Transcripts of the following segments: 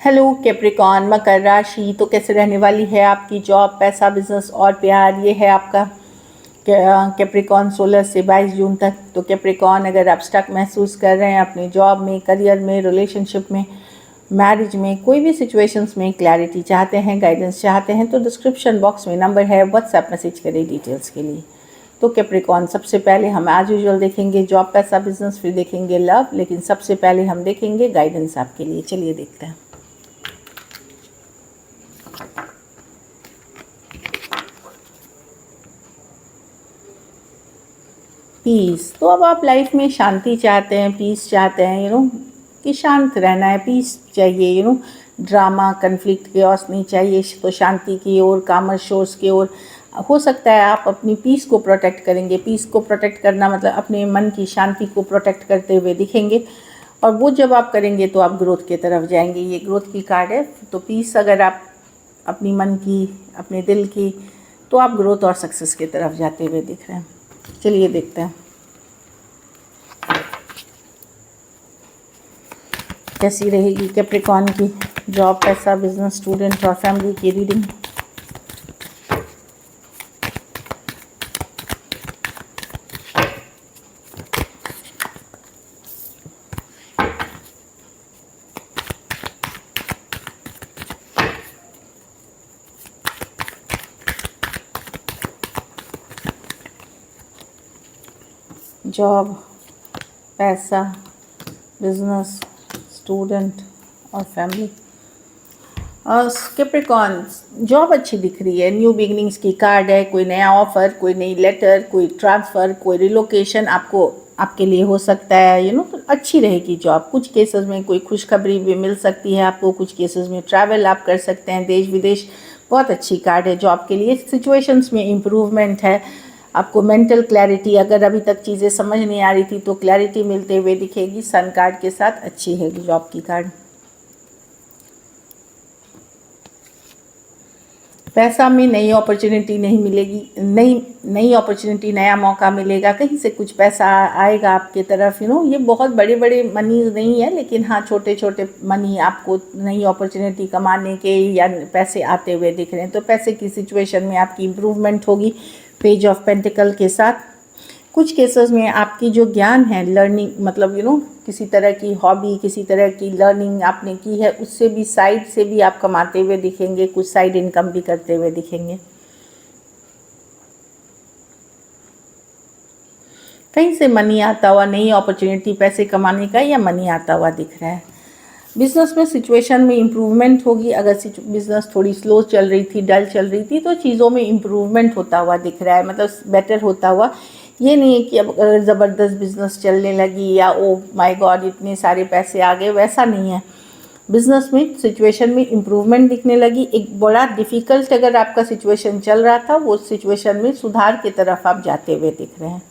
Hello Capricorn मकर राशि, तो कैसे रहने वाली है आपकी जॉब, पैसा, बिजनेस और प्यार। ये है आपका कैप्रिकॉन 16 से 22 जून तक। तो कैप्रिकॉन, अगर आप स्टक महसूस कर रहे हैं अपनी जॉब में, करियर में, रिलेशनशिप में, मैरिज में, कोई भी सिचुएशंस में क्लैरिटी चाहते हैं, गाइडेंस चाहते हैं, तो डिस्क्रिप्शन बॉक्स में नंबर है, व्हाट्सएप मैसेज करें डिटेल्स के लिए। तो कैप्रिकॉन, सबसे पहले हम एज यूजुअल देखेंगे जॉब, पैसा, बिजनेस, फिर देखेंगे लव, लेकिन सबसे पहले हम देखेंगे गाइडेंस आपके लिए। चलिए देखते हैं। पीस, तो अब आप लाइफ में शांति चाहते हैं, पीस चाहते हैं, कि शांत रहना है, पीस चाहिए, ड्रामा, कन्फ्लिक्ट, केओस नहीं चाहिए। तो शांति की ओर, कामर शोर्स की ओर हो सकता है आप अपनी पीस को प्रोटेक्ट करेंगे। पीस को प्रोटेक्ट करना मतलब अपने मन की शांति को प्रोटेक्ट करते हुए दिखेंगे, और वो जब आप करेंगे तो आप ग्रोथ की तरफ जाएंगे। ये ग्रोथ की कार्ड है। तो पीस अगर आप अपनी मन की, अपने दिल की, तो आप ग्रोथ और सक्सेस की तरफ जाते हुए दिख रहे हैं। चलिए देखते हैं कैसी रहेगी कैप्रिकॉन की जॉब, पैसा, बिजनेस, स्टूडेंट और फैमिली की रीडिंग। जॉब, पैसा, बिजनेस, स्टूडेंट और फैमिली। और कैप्रिकॉन, जॉब अच्छी दिख रही है, न्यू बिगनिंग्स की कार्ड है। कोई नया ऑफर, कोई नई लेटर, कोई ट्रांसफ़र, कोई रिलोकेशन आपके लिए हो सकता है। तो अच्छी रहेगी जॉब। कुछ केसेस में कोई खुशखबरी भी मिल सकती है आपको, कुछ केसेस में ट्रैवल आप कर सकते हैं देश विदेश। बहुत अच्छी कार्ड है जॉब के लिए। सिचुएशंस में इम्प्रूवमेंट है, आपको मेंटल क्लैरिटी, अगर अभी तक चीज़ें समझ नहीं आ रही थी तो क्लैरिटी मिलते हुए दिखेगी। सन कार्ड के साथ अच्छी है जॉब की कार्ड। पैसा में नई अपॉर्चुनिटी नहीं मिलेगी, नई अपॉर्चुनिटी, नया मौका मिलेगा, कहीं से कुछ पैसा आएगा आपके तरफ। ये बहुत बड़े बड़े मनी नहीं है, लेकिन हाँ छोटे छोटे मनी आपको नई अपॉर्चुनिटी कमाने के या पैसे आते हुए दिख रहे हैं। तो पैसे की सिचुएशन में आपकी इम्प्रूवमेंट होगी पेज ऑफ पेंटिकल के साथ। कुछ केसेस में आपकी जो ज्ञान है, लर्निंग मतलब किसी तरह की हॉबी, किसी तरह की लर्निंग आपने की है, उससे भी साइड से भी आप कमाते हुए दिखेंगे, कुछ साइड इनकम भी करते हुए दिखेंगे। कहीं से मनी आता हुआ, नई अपॉर्चुनिटी पैसे कमाने का या मनी आता हुआ दिख रहा है। बिजनेस में सिचुएशन में इम्प्रूवमेंट होगी। अगर बिजनेस थोड़ी स्लो चल रही थी, डल चल रही थी, तो चीज़ों में इम्प्रूवमेंट होता हुआ दिख रहा है, मतलब बेटर होता हुआ। ये नहीं है कि अब अगर ज़बरदस्त बिजनेस चलने लगी या ओ माय गॉड इतने सारे पैसे आ गए, वैसा नहीं है। बिजनेस में सिचुएशन में इम्प्रूवमेंट दिखने लगी। एक बड़ा डिफ़िकल्ट अगर आपका सिचुएशन चल रहा था, वो सिचुएशन में सुधार की तरफ आप जाते हुए दिख रहे हैं।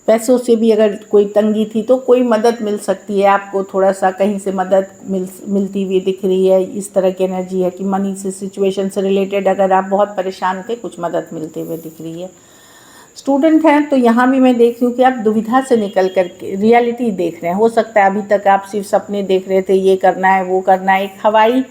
पैसों से भी अगर कोई तंगी थी तो कोई मदद मिल सकती है आपको, थोड़ा सा कहीं से मदद मिलती हुई दिख रही है। इस तरह की एनर्जी है कि मनी से, सिचुएशन से रिलेटेड अगर आप बहुत परेशान थे, कुछ मदद मिलते हुए दिख रही है। स्टूडेंट हैं तो यहाँ भी मैं देख रही हूँ कि आप दुविधा से निकल कर के रियलिटी देख रहे हैं। हो सकता है अभी तक आप सिर्फ सपने देख रहे थे, ये करना है, वो करना है, एक हवाई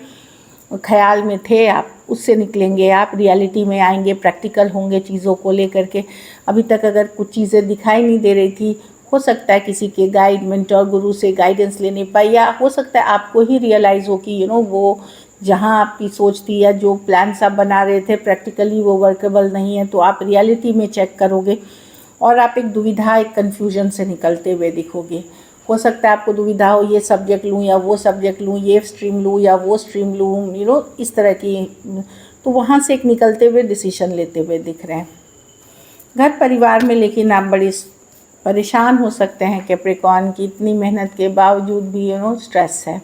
ख्याल में थे आप, उससे निकलेंगे आप, रियलिटी में आएंगे, प्रैक्टिकल होंगे चीज़ों को लेकर के। अभी तक अगर कुछ चीज़ें दिखाई नहीं दे रही थी, हो सकता है किसी के गाइड, मेंटर, गुरु से गाइडेंस लेने पाए, या हो सकता है आपको ही रियलाइज़ हो कि वो जहाँ आपकी सोच थी या जो प्लान्स आप बना रहे थे प्रैक्टिकली वो वर्केबल नहीं है, तो आप रियलिटी में चेक करोगे और आप एक दुविधा, एक कन्फ्यूजन से निकलते हुए दिखोगे। हो सकता है आपको दुविधा हो, ये सब्जेक्ट लूँ या वो सब्जेक्ट लूँ, ये स्ट्रीम लूँ या वो स्ट्रीम लूँ, इस तरह की। तो वहाँ से एक निकलते हुए डिसीजन लेते हुए दिख रहे हैं। घर परिवार में लेकिन आप बड़ी परेशान हो सकते हैं कैप्रिकॉन की, इतनी मेहनत के बावजूद भी स्ट्रेस है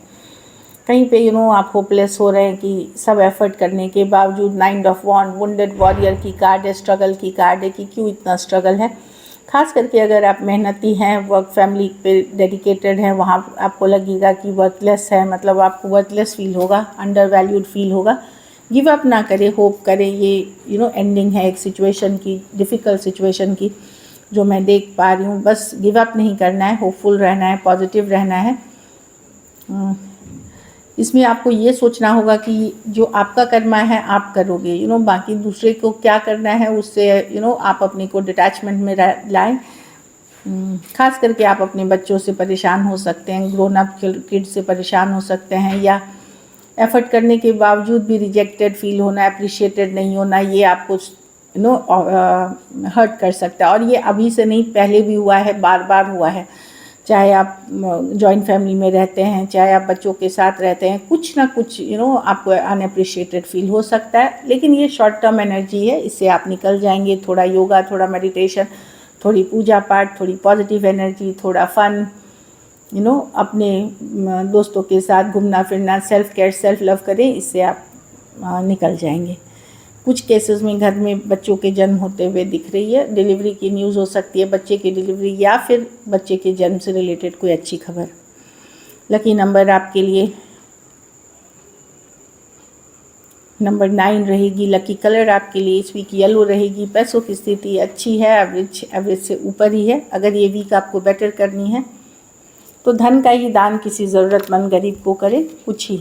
कहीं पे। आप होपलेस हो रहे हैं कि सब एफर्ट करने के बावजूद। 9 ऑफ वॉन्ड, वुंडेड वॉरियर की कार्ड है, स्ट्रगल की कार्ड है कि क्यों इतना स्ट्रगल है। खास करके अगर आप मेहनती हैं, वर्क फैमिली पे डेडिकेटेड हैं, वहाँ आपको लगेगा कि वर्थलेस है, मतलब आपको वर्थलेस फील होगा, अंडर वैल्यूड फील होगा। गिव अप ना करें, होप करें। ये एंडिंग है एक सिचुएशन की, डिफ़िकल्ट सिचुएशन की। जो मैं देख पा रही हूँ। बस गिव अप नहीं करना है, होपफुल रहना है, पॉजिटिव रहना है। इसमें आपको ये सोचना होगा कि जो आपका कर्मा है आप करोगे, बाकी दूसरे को क्या करना है उससे आप अपने को डिटैचमेंट में लाएं। खास करके आप अपने बच्चों से परेशान हो सकते हैं, ग्रोन अप किड्स से परेशान हो सकते हैं, या एफर्ट करने के बावजूद भी रिजेक्टेड फील होना, अप्रिशिएटेड नहीं होना, ये आपको हर्ट कर सकता है। और ये अभी से नहीं, पहले भी हुआ है, बार बार हुआ है। चाहे आप जॉइंट फैमिली में रहते हैं, चाहे आप बच्चों के साथ रहते हैं, कुछ ना कुछ आपको अनअप्रिशिएटेड फील हो सकता है। लेकिन ये शॉर्ट टर्म एनर्जी है, इससे आप निकल जाएंगे। थोड़ा योगा, थोड़ा मेडिटेशन, थोड़ी पूजा पाठ, थोड़ी पॉजिटिव एनर्जी, थोड़ा फन, अपने दोस्तों के साथ घूमना फिरना, सेल्फ केयर, सेल्फ लव करें, इससे आप निकल जाएंगे। कुछ केसेस में घर में बच्चों के जन्म होते हुए दिख रही है, डिलीवरी की न्यूज़ हो सकती है, बच्चे की डिलीवरी या फिर बच्चे के जन्म से रिलेटेड कोई अच्छी खबर। लकी नंबर आपके लिए नंबर 9 रहेगी। लकी कलर आपके लिए इस वीक येलो रहेगी। पैसों की स्थिति अच्छी है, एवरेज से ऊपर ही है। अगर ये वीक आपको बेटर करनी है तो धन का ही दान किसी ज़रूरतमंद गरीब को करें, कुछ ही।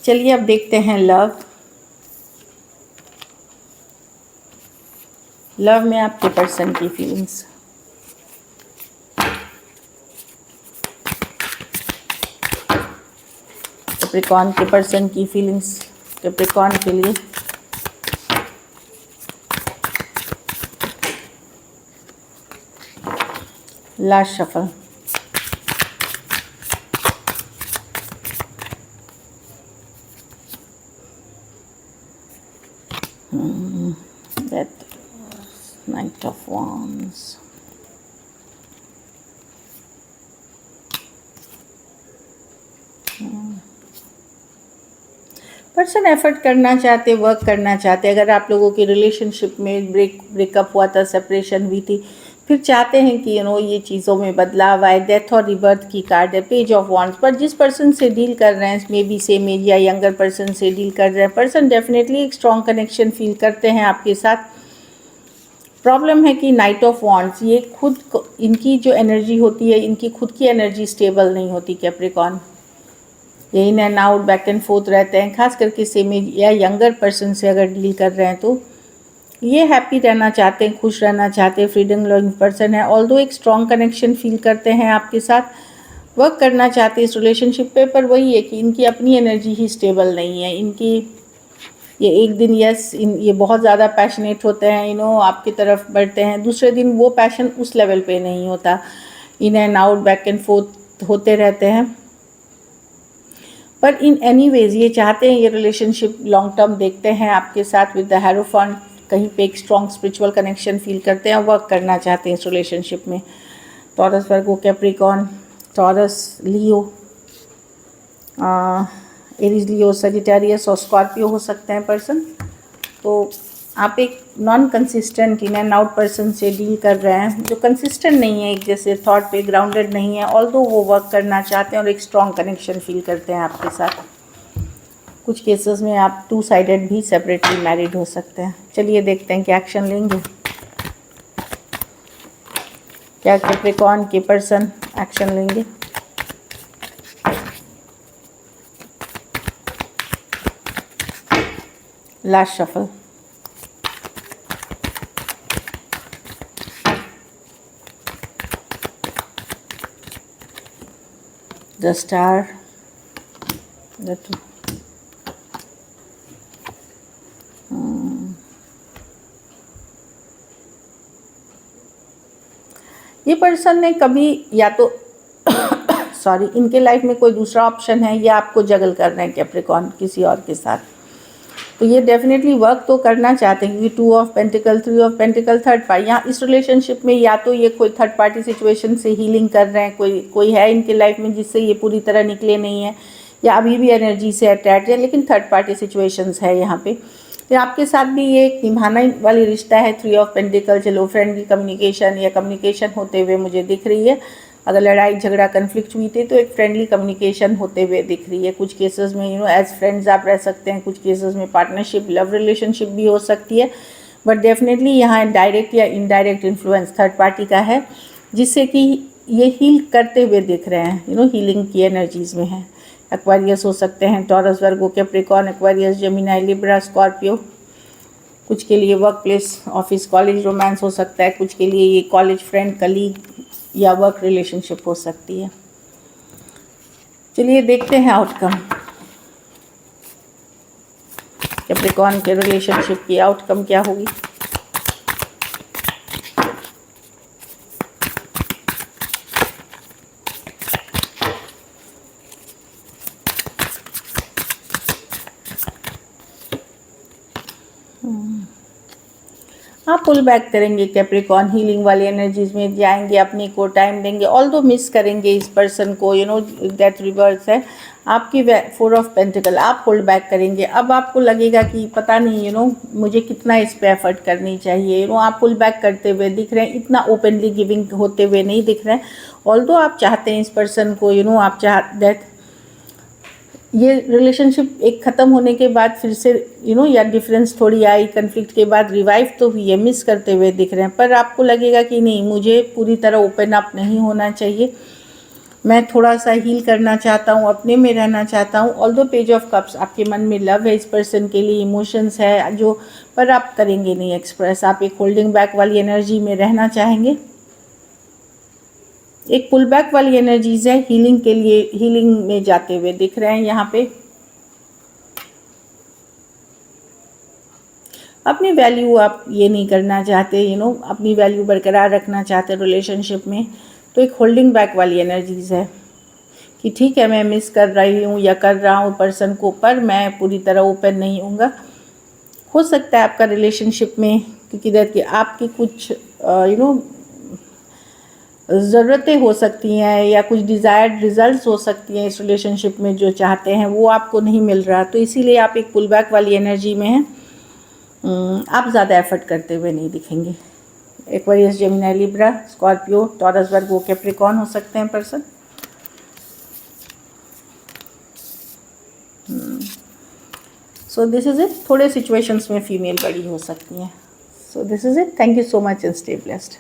चलिए अब देखते हैं लव में आपके पर्सन की फीलिंग्स। कैप्रिकॉर्न के पर्सन की फीलिंग्स कैप्रिकॉर्न के लिए। Last shuffle. That Knight of Wands. Person effort करना चाहते, वर्क करना चाहते। अगर आप लोगों की रिलेशनशिप में ब्रेकअप हुआ था, सेपरेशन हुई थी, फिर चाहते हैं कि ये चीज़ों में बदलाव आए। डेथ और रिबर्थ की कार्ड है, पेज ऑफ वॉन्ड्स। पर जिस पर्सन से डील कर रहे हैं, मे बी सेम एज या यंगर पर्सन से डील कर रहे हैं, पर्सन डेफिनेटली एक स्ट्रॉन्ग कनेक्शन फील करते हैं आपके साथ। प्रॉब्लम है कि नाइट ऑफ वॉन्ड्स, ये खुद इनकी जो एनर्जी होती है, इनकी खुद की एनर्जी स्टेबल नहीं होती। कैप्रिकॉर्न ये in and out, back and fourth रहते हैं। खास करके सेम एज या यंगर पर्सन से अगर डील कर रहे हैं तो ये हैप्पी रहना चाहते हैं, खुश रहना चाहते हैं, फ्रीडम लविंग पर्सन है। ऑल्दो एक स्ट्रॉन्ग कनेक्शन फील करते हैं आपके साथ, वर्क करना चाहते हैं इस रिलेशनशिप पे। पर वही है कि इनकी अपनी एनर्जी ही स्टेबल नहीं है। इनकी ये एक दिन ये बहुत ज़्यादा पैशनेट होते हैं, आपकी तरफ बढ़ते हैं, दूसरे दिन वो पैशन उस लेवल पे नहीं होता। In and out, back and fourth होते रहते हैं। पर इन एनीवेज ये चाहते हैं ये रिलेशनशिप लॉन्ग टर्म देखते हैं आपके साथ विद द हेरोफेंट। कहीं पे एक स्ट्रॉन्ग स्पिरिचुअल कनेक्शन फील करते हैं, वर्क करना चाहते हैं इस रिलेशनशिप में। टॉरस, वर्गो, कैप्रिकॉर्न, टॉरस, लियो, एरीज, लियो, सजिटेरियस और स्कॉर्पियो हो सकते हैं पर्सन। तो आप एक non consistent in and out person से डील कर रहे हैं, जो कंसिस्टेंट नहीं है, एक जैसे थॉट पे ग्राउंडेड नहीं है। ऑल्दो वो वर्क करना चाहते हैं और एक स्ट्रॉन्ग कनेक्शन फील करते हैं आपके साथ। कुछ केसेस में आप 2 साइडेड भी सेपरेटली मैरिड हो सकते हैं। चलिए देखते हैं क्या एक्शन लेंगे। क्या कैप्रिकॉर्न के पर्सन एक्शन लेंगे। Last shuffle. The star, the 2। ये पर्सन ने कभी या तो सॉरी इनके लाइफ में कोई दूसरा ऑप्शन है या आपको जगल कर रहे हैं कैप्रिकॉर्न किसी और के साथ। तो ये डेफिनेटली वर्क तो करना चाहते हैं क्योंकि 2 of pentacle, 3 of pentacle, third party. यहाँ इस रिलेशनशिप में या तो ये कोई थर्ड पार्टी सिचुएशन से हीलिंग कर रहे हैं, कोई है इनके लाइफ में जिससे ये पूरी तरह निकले नहीं है, या अभी भी एनर्जी से अटैच है, लेकिन थर्ड पार्टी सिचुएशंस है यहाँ पे। तो आपके साथ भी ये एक निभाना वाली रिश्ता है। 3 ऑफ पेंटिकल, चलो फ्रेंडली कम्युनिकेशन या कम्युनिकेशन होते हुए मुझे दिख रही है। अगर लड़ाई झगड़ा कन्फ्लिक्ट हुई थी तो एक फ्रेंडली कम्युनिकेशन होते हुए दिख रही है। कुछ केसेस में एज फ्रेंड्स आप रह सकते हैं, कुछ केसेस में पार्टनरशिप, लव रिलेशनशिप भी हो सकती है। बट डेफिनेटली यहाँ डायरेक्ट या इनडायरेक्ट इन्फ्लुएंस थर्ड पार्टी का है, जिससे कि ये हील करते हुए दिख रहे हैं, हीलिंग की एनर्जीज़ में है। एक्वेरियस हो सकते हैं, Taurus, Virgo, Capricorn, Aquarius, Gemini, Libra, Scorpio. कुछ के लिए work place, office, college romance हो सकता है, कुछ के लिए ये कॉलेज फ्रेंड, कलीग या वर्क रिलेशनशिप हो सकती है। चलिए देखते हैं आउटकम, कैप्रिकॉर्न के रिलेशनशिप की आउटकम क्या होगी। आप पुल बैक करेंगे कैप्रिकॉर्न, हीलिंग वाली एनर्जीज में जाएंगे, अपने को टाइम देंगे, ऑल्दो मिस करेंगे इस पर्सन को, दैट रिवर्स है आपकी 4 ऑफ पेंटिकल। आप होल्ड बैक करेंगे। अब आपको लगेगा कि पता नहीं मुझे कितना इस पे एफर्ट करनी चाहिए। आप पुल बैक करते हुए दिख रहे हैं, इतना ओपनली गिविंग होते हुए नहीं दिख रहे हैं। ऑल्दो आप चाहते हैं इस पर्सन को, आप दैट ये रिलेशनशिप एक ख़त्म होने के बाद फिर से या डिफरेंस थोड़ी आई, कन्फ्लिक्ट के बाद रिवाइव तो हुई है, मिस करते हुए दिख रहे हैं। पर आपको लगेगा कि नहीं, मुझे पूरी तरह ओपन अप नहीं होना चाहिए, मैं थोड़ा सा हील करना चाहता हूँ, अपने में रहना चाहता हूँ। ऑल्दो पेज ऑफ कप्स, आपके मन में लव है इस पर्सन के लिए, इमोशंस है जो, पर आप करेंगे नहीं एक्सप्रेस। आप एक होल्डिंग बैक वाली एनर्जी में रहना चाहेंगे, एक पुल बैक वाली एनर्जीज है, हीलिंग के लिए हीलिंग में जाते हुए दिख रहे हैं यहाँ पे। अपनी वैल्यू आप ये नहीं करना चाहते, अपनी वैल्यू बरकरार रखना चाहते रिलेशनशिप में, तो एक होल्डिंग बैक वाली एनर्जीज है कि ठीक है, मैं मिस कर रही हूँ या कर रहा हूँ पर्सन को, पर मैं पूरी तरह ओपन नहीं हूँगा। हो सकता है आपका रिलेशनशिप में, क्योंकि देखिए आपकी कुछ ज़रूरतें हो सकती हैं या कुछ डिज़ायर्ड रिजल्ट्स हो सकती हैं इस रिलेशनशिप में, जो चाहते हैं वो आपको नहीं मिल रहा, तो इसीलिए आप एक पुल बैक वाली एनर्जी में हैं। आप ज़्यादा एफर्ट करते हुए नहीं दिखेंगे। Aquarius, Gemini, Libra, Scorpio, Taurus, Virgo, Capricorn हो सकते हैं person. So this is it. थोड़े सिचुएशंस में फीमेल बड़ी हो सकती हैं। So this is it. Thank you so much and stay blessed.